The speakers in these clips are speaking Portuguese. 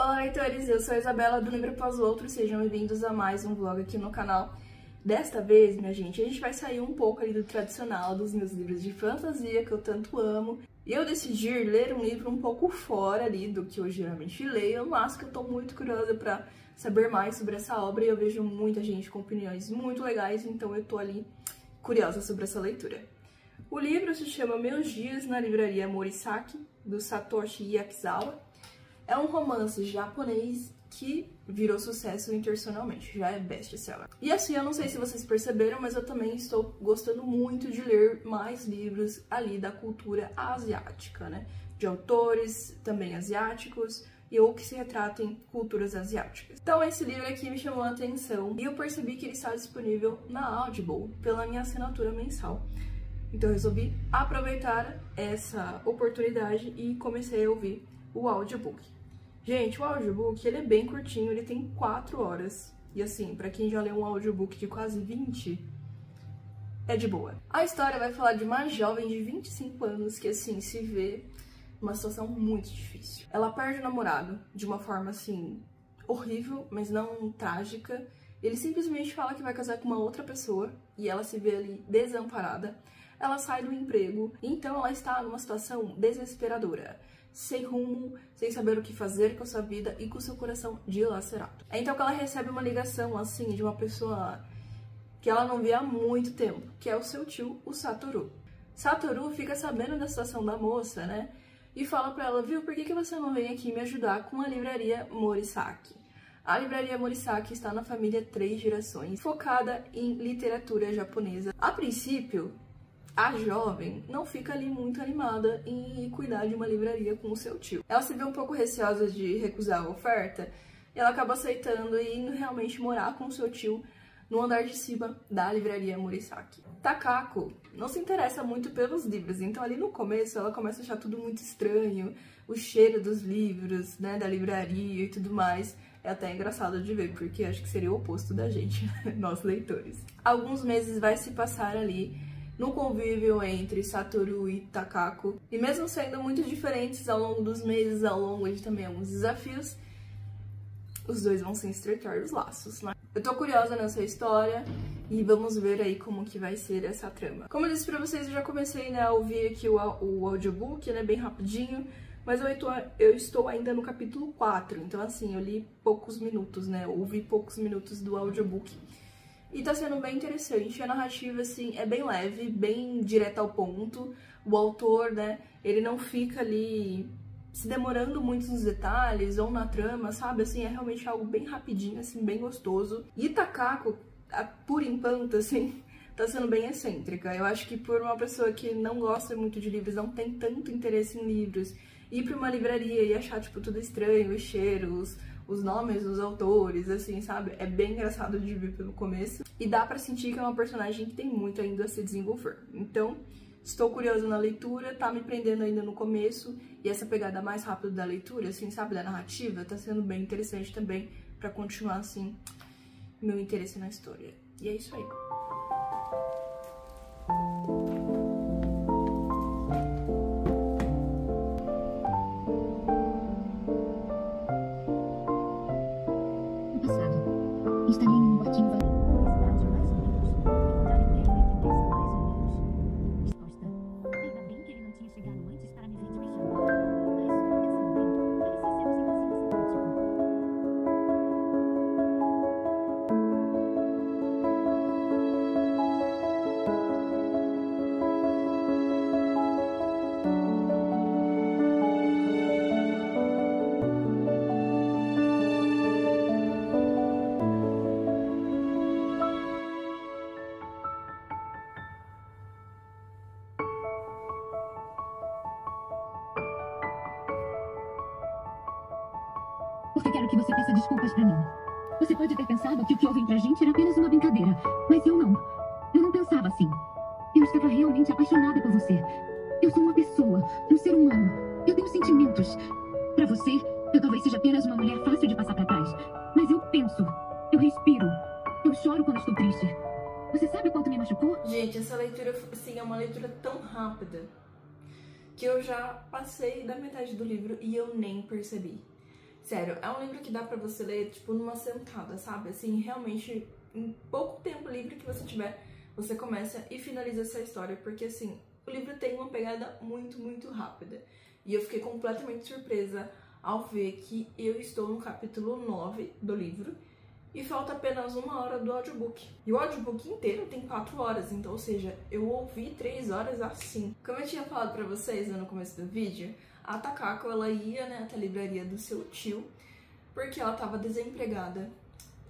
Olá, leitores! Eu sou a Isabela do Livro Após o Outro, sejam bem-vindos a mais um vlog aqui no canal. Desta vez, minha gente, a gente vai sair um pouco ali do tradicional dos meus livros de fantasia que eu tanto amo. E eu decidi ler um livro um pouco fora ali do que eu geralmente leio, mas que eu tô muito curiosa pra saber mais sobre essa obra e eu vejo muita gente com opiniões muito legais, então eu tô ali curiosa sobre essa leitura. O livro se chama Meus Dias na Livraria Morisaki, do Satoshi Yakizawa. É um romance japonês que virou sucesso internacionalmente, já é best-seller. E assim, eu não sei se vocês perceberam, mas eu também estou gostando muito de ler mais livros ali da cultura asiática, né? De autores também asiáticos ou que se retratem culturas asiáticas. Então esse livro aqui me chamou a atenção e eu percebi que ele está disponível na Audible pela minha assinatura mensal. Então eu resolvi aproveitar essa oportunidade e comecei a ouvir o audiobook. Gente, o audiobook, ele é bem curtinho, ele tem 4 horas. E assim, pra quem já leu um audiobook de quase 20, é de boa. A história vai falar de uma jovem de 25 anos que, assim, se vê numa situação muito difícil. Ela perde o namorado de uma forma, assim, horrível, mas não trágica. Ele simplesmente fala que vai casar com uma outra pessoa e ela se vê ali desamparada. Ela sai do emprego, então ela está numa situação desesperadora. Sem rumo, sem saber o que fazer com a sua vida e com o seu coração dilacerado. É então que ela recebe uma ligação, assim, de uma pessoa que ela não vê há muito tempo, que é o seu tio, o Satoru. Satoru fica sabendo da situação da moça, né? E fala pra ela, viu, por que você não vem aqui me ajudar com a livraria Morisaki? A livraria Morisaki está na família 3 Gerações, focada em literatura japonesa. A princípio, a jovem não fica ali muito animada em cuidar de uma livraria com o seu tio. Ela se vê um pouco receosa de recusar a oferta e ela acaba aceitando e indo realmente morar com o seu tio no andar de cima da livraria Morisaki. Takako não se interessa muito pelos livros, então ali no começo ela começa a achar tudo muito estranho, o cheiro dos livros, né, da livraria e tudo mais. É até engraçado de ver, porque acho que seria o oposto da gente, nós leitores. Alguns meses vai se passar ali no convívio entre Satoru e Takako. E mesmo sendo muito diferentes ao longo dos meses, ao longo de também alguns desafios, os dois vão se estreitar os laços, né? Eu tô curiosa nessa história e vamos ver aí como que vai ser essa trama. Como eu disse pra vocês, eu já comecei, né, a ouvir aqui o audiobook, né, bem rapidinho, mas eu estou ainda no capítulo 4, então assim, eu li poucos minutos, né, ouvi poucos minutos do audiobook. E tá sendo bem interessante, a narrativa, assim, é bem leve, bem direta ao ponto. O autor, né, ele não fica ali se demorando muito nos detalhes ou na trama, sabe? Assim, é realmente algo bem rapidinho, assim, bem gostoso. E Takako, por enquanto, assim, tá sendo bem excêntrica. Eu acho que por uma pessoa que não gosta muito de livros, não tem tanto interesse em livros, ir pra uma livraria e achar, tipo, tudo estranho, os cheiros, os nomes dos autores, assim, sabe? É bem engraçado de ver pelo começo. E dá pra sentir que é uma personagem que tem muito ainda a se desenvolver. Então, estou curiosa na leitura, tá me prendendo ainda no começo. E essa pegada mais rápida da leitura, assim, sabe? Da narrativa, tá sendo bem interessante também pra continuar, assim, meu interesse na história. E é isso aí. Instalei um botinho mais ou menos. Encontrar emprego na empresa mais ou menos. Resposta. Ainda bem que ele não tinha chegado antes para me ver de pijama. Mas, pensando bem, parecia ser um senhorzinho simpático. Porque quero que você peça desculpas pra mim. Você pode ter pensado que o que houve entre a gente era apenas uma brincadeira, mas eu não. Eu não pensava assim. Eu estava realmente apaixonada por você. Eu sou uma pessoa, um ser humano. Eu tenho sentimentos. Pra você, eu talvez seja apenas uma mulher fácil de passar pra trás. Mas eu penso, eu respiro, eu choro quando estou triste. Você sabe o quanto me machucou? Gente, essa leitura, assim, é uma leitura tão rápida que eu já passei da metade do livro e eu nem percebi. Sério, é um livro que dá pra você ler, tipo, numa sentada, sabe? Assim, realmente, em pouco tempo livre que você tiver, você começa e finaliza essa história, porque, assim, o livro tem uma pegada muito, muito rápida. E eu fiquei completamente surpresa ao ver que eu estou no capítulo 9 do livro e falta apenas 1 hora do audiobook. E o audiobook inteiro tem 4 horas, então, ou seja, eu ouvi 3 horas assim. Como eu tinha falado pra vocês no começo do vídeo, a Takako, ela ia, né, até a livraria do seu tio, porque ela tava desempregada.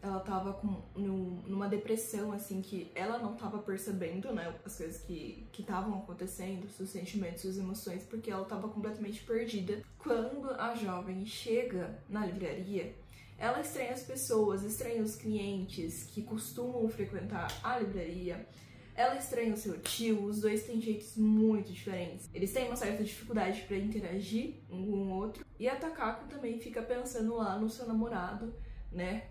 Ela tava numa depressão, assim, que ela não tava percebendo, né, as coisas que estavam acontecendo, seus sentimentos, suas emoções, porque ela tava completamente perdida. Quando a jovem chega na livraria, ela estranha as pessoas, estranha os clientes que costumam frequentar a livraria, ela estranha o seu tio, os dois têm jeitos muito diferentes. Eles têm uma certa dificuldade para interagir um com o outro, e a Takako também fica pensando lá no seu namorado, né,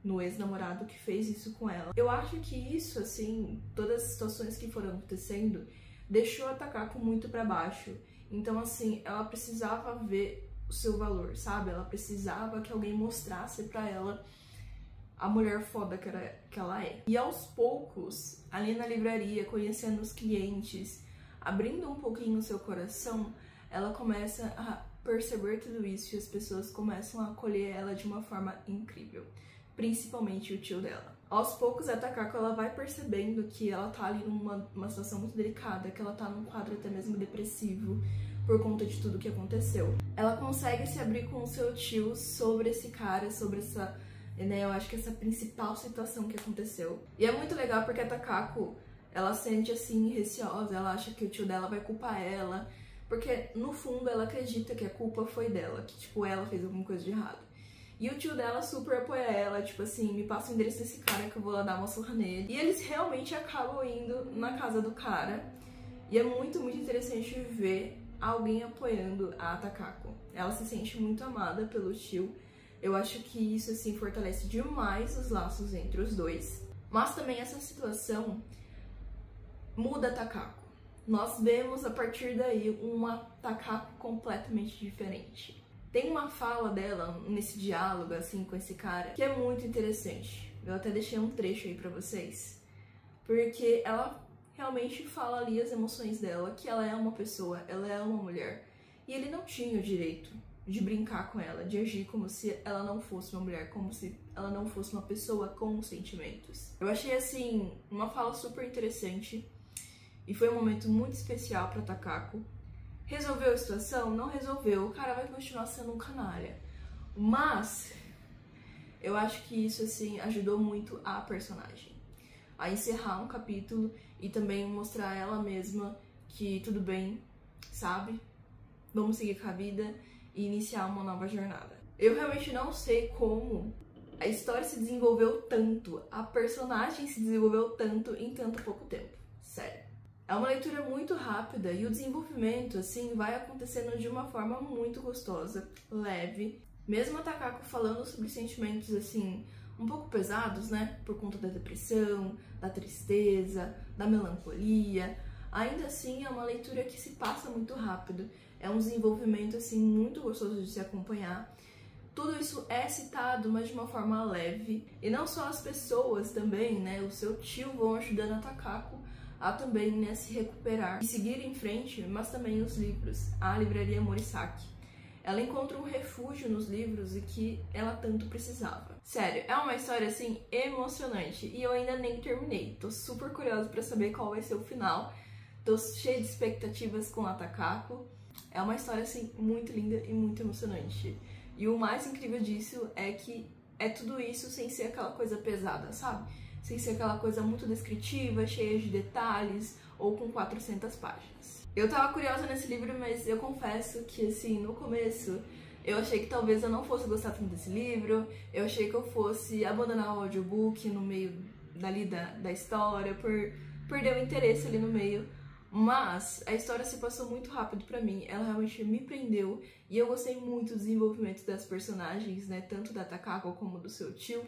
no ex-namorado que fez isso com ela. Eu acho que isso, assim, todas as situações que foram acontecendo, deixou a Takako muito pra baixo. Então, assim, ela precisava ver o seu valor, sabe? Ela precisava que alguém mostrasse pra ela a mulher foda que ela é. E aos poucos, ali na livraria, conhecendo os clientes, abrindo um pouquinho o seu coração, ela começa a perceber tudo isso e as pessoas começam a acolher ela de uma forma incrível. Principalmente o tio dela. Aos poucos, a Takako, ela vai percebendo que ela tá ali numa situação muito delicada, que ela tá num quadro até mesmo depressivo por conta de tudo que aconteceu. Ela consegue se abrir com o seu tio sobre esse cara, sobre essa, né, eu acho que essa principal situação que aconteceu. E é muito legal porque a Takako, ela sente assim, receosa, ela acha que o tio dela vai culpar ela, porque no fundo ela acredita que a culpa foi dela, que tipo, ela fez alguma coisa de errado. E o tio dela super apoia ela, tipo assim, me passa o endereço desse cara que eu vou lá dar uma surra nele. E eles realmente acabam indo na casa do cara. E é muito, muito interessante ver alguém apoiando a Takako. Ela se sente muito amada pelo tio. Eu acho que isso, assim, fortalece demais os laços entre os dois. Mas também essa situação muda a Takako. Nós vemos, a partir daí, uma Takako completamente diferente. Tem uma fala dela nesse diálogo, assim, com esse cara, que é muito interessante. Eu até deixei um trecho aí pra vocês. Porque ela realmente fala ali as emoções dela, que ela é uma pessoa, ela é uma mulher. E ele não tinha o direito de brincar com ela, de agir como se ela não fosse uma mulher, como se ela não fosse uma pessoa com sentimentos. Eu achei, assim, uma fala super interessante. E foi um momento muito especial pra Takako. Resolveu a situação? Não resolveu. O cara vai continuar sendo um canalha. Mas eu acho que isso, assim, ajudou muito a personagem a encerrar um capítulo e também mostrar ela mesma que tudo bem, sabe? Vamos seguir com a vida e iniciar uma nova jornada. Eu realmente não sei como a história se desenvolveu tanto, a personagem se desenvolveu tanto em tanto pouco tempo. Sério. É uma leitura muito rápida e o desenvolvimento, assim, vai acontecendo de uma forma muito gostosa, leve. Mesmo a Takako falando sobre sentimentos, assim, um pouco pesados, né? Por conta da depressão, da tristeza, da melancolia. Ainda assim, é uma leitura que se passa muito rápido. É um desenvolvimento, assim, muito gostoso de se acompanhar. Tudo isso é citado, mas de uma forma leve. E não só as pessoas também, né? O seu tio vão ajudando a Takako a também, né, se recuperar e seguir em frente, mas também os livros. A livraria Morisaki. Ela encontra um refúgio nos livros e que ela tanto precisava. Sério, é uma história, assim, emocionante. E eu ainda nem terminei. Tô super curiosa pra saber qual vai ser o final. Tô cheia de expectativas com a Takako. É uma história, assim, muito linda e muito emocionante. E o mais incrível disso é que é tudo isso sem ser aquela coisa pesada, sabe? Sem ser aquela coisa muito descritiva, cheia de detalhes, ou com 400 páginas. Eu tava curiosa nesse livro, mas eu confesso que, assim, no começo, eu achei que talvez eu não fosse gostar tanto desse livro, eu achei que eu fosse abandonar o audiobook no meio dali da história, por perder o interesse ali no meio. Mas a história se passou muito rápido pra mim, ela realmente me prendeu, e eu gostei muito do desenvolvimento das personagens, né, tanto da Takako como do seu tio.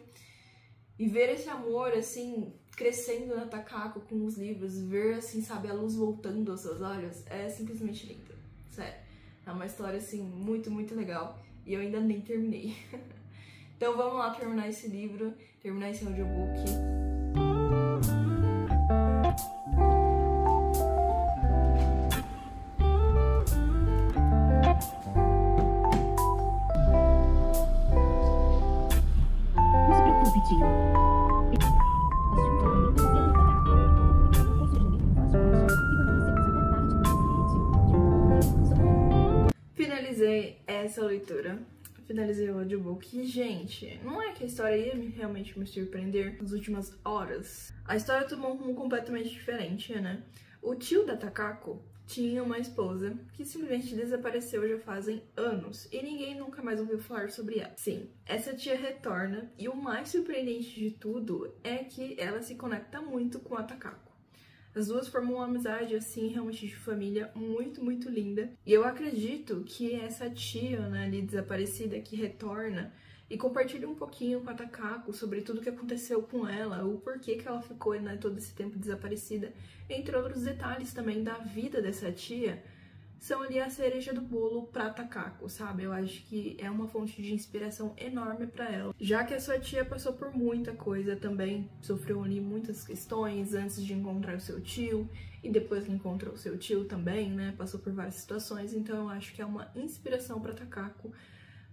E ver esse amor, assim, crescendo na Takako com os livros, ver, assim, sabe, a luz voltando aos seus olhos, é simplesmente lindo. Sério. É uma história, assim, muito, muito legal. e eu ainda nem terminei. Então vamos lá terminar esse livro, terminar esse audiobook. Não se preocupe, tio. Finalizei essa leitura, finalizei o audiobook e, gente, não é que a história ia realmente me surpreender nas últimas horas. A história tomou um rumo completamente diferente, né? O tio da Takako tinha uma esposa que simplesmente desapareceu já fazem anos e ninguém nunca mais ouviu falar sobre ela. Sim, essa tia retorna e o mais surpreendente de tudo é que ela se conecta muito com a Takako. As duas formam uma amizade, assim, realmente de família muito, muito linda. E eu acredito que essa tia, né, ali desaparecida, que retorna e compartilha um pouquinho com a Takako sobre tudo que aconteceu com ela, o porquê que ela ficou, né, todo esse tempo desaparecida, entre outros detalhes também da vida dessa tia, são ali a cereja do bolo pra Takako, sabe? Eu acho que é uma fonte de inspiração enorme pra ela. Já que a sua tia passou por muita coisa também, sofreu ali muitas questões antes de encontrar o seu tio, e depois que encontrou o seu tio também, né? Passou por várias situações, então eu acho que é uma inspiração pra Takako,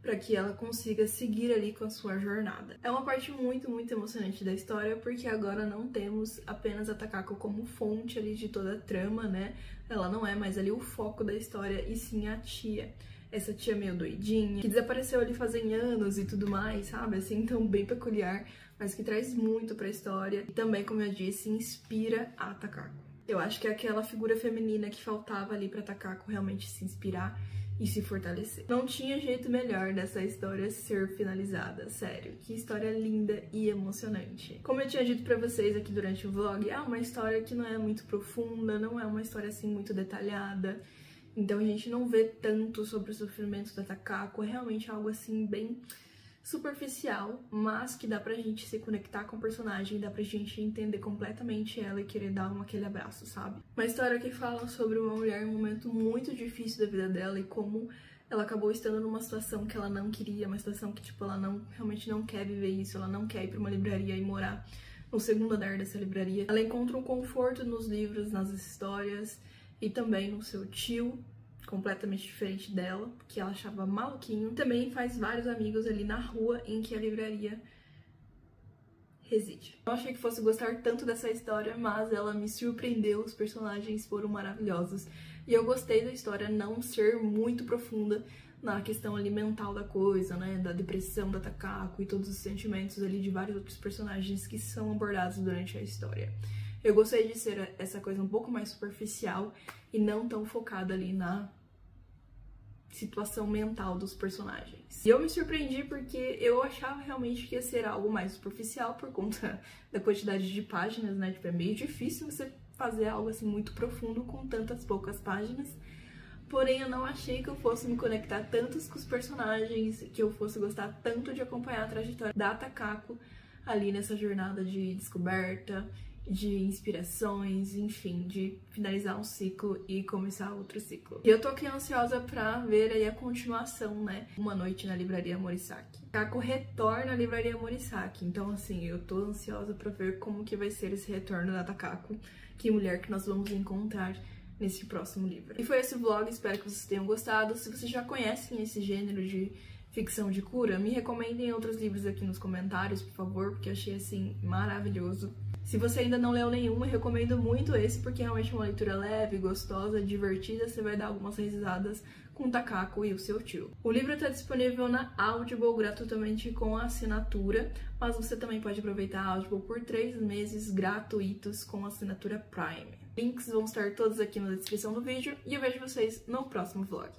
para que ela consiga seguir ali com a sua jornada. É uma parte muito, muito emocionante da história, porque agora não temos apenas a Takako como fonte ali de toda a trama, né? Ela não é mais ali o foco da história, e sim a tia. Essa tia meio doidinha, que desapareceu ali fazem anos e tudo mais, sabe? Assim, então bem peculiar, mas que traz muito pra história. E também, como eu disse, inspira a Takako. Eu acho que é aquela figura feminina que faltava ali pra Takako realmente se inspirar e se fortalecer. Não tinha jeito melhor dessa história ser finalizada, sério. Que história linda e emocionante. Como eu tinha dito pra vocês aqui durante o vlog, é uma história que não é muito profunda, não é uma história assim muito detalhada. Então a gente não vê tanto sobre o sofrimento da Takako, é realmente algo assim bem superficial, mas que dá pra gente se conectar com o personagem, dá pra gente entender completamente ela e querer dar aquele abraço, sabe? Uma história que fala sobre uma mulher em um momento muito difícil da vida dela e como ela acabou estando numa situação que ela não queria, uma situação que, tipo, ela realmente não quer viver isso, ela não quer ir pra uma livraria e morar no segundo andar dessa livraria. Ela encontra um conforto nos livros, nas histórias e também no seu tio, completamente diferente dela, que ela achava maluquinho. Também faz vários amigos ali na rua em que a livraria reside. Eu achei que fosse gostar tanto dessa história, mas ela me surpreendeu, os personagens foram maravilhosos. E eu gostei da história não ser muito profunda na questão ali mental da coisa, né, da depressão da Takako e todos os sentimentos ali de vários outros personagens que são abordados durante a história. Eu gostei de ser essa coisa um pouco mais superficial e não tão focada ali na situação mental dos personagens. E eu me surpreendi porque eu achava realmente que ia ser algo mais superficial por conta da quantidade de páginas, né? Tipo, é meio difícil você fazer algo assim muito profundo com tantas poucas páginas. Porém, eu não achei que eu fosse me conectar tanto com os personagens, que eu fosse gostar tanto de acompanhar a trajetória da Takako ali nessa jornada de descoberta, de inspirações, enfim, de finalizar um ciclo e começar outro ciclo. E eu tô aqui ansiosa pra ver aí a continuação, né? Uma Noite na Livraria Morisaki. Takako retorna à Livraria Morisaki, então assim, eu tô ansiosa pra ver como que vai ser esse retorno da Takako, que mulher que nós vamos encontrar nesse próximo livro. E foi esse vlog, espero que vocês tenham gostado. Se vocês já conhecem esse gênero de ficção de cura, me recomendem outros livros aqui nos comentários, por favor, porque eu achei, assim, maravilhoso. Se você ainda não leu nenhum, eu recomendo muito esse, porque realmente é uma leitura leve, gostosa, divertida, você vai dar algumas risadas com o Takako e o seu tio. O livro está disponível na Audible gratuitamente com a assinatura, mas você também pode aproveitar a Audible por 3 meses gratuitos com a assinatura Prime. Links vão estar todos aqui na descrição do vídeo e eu vejo vocês no próximo vlog.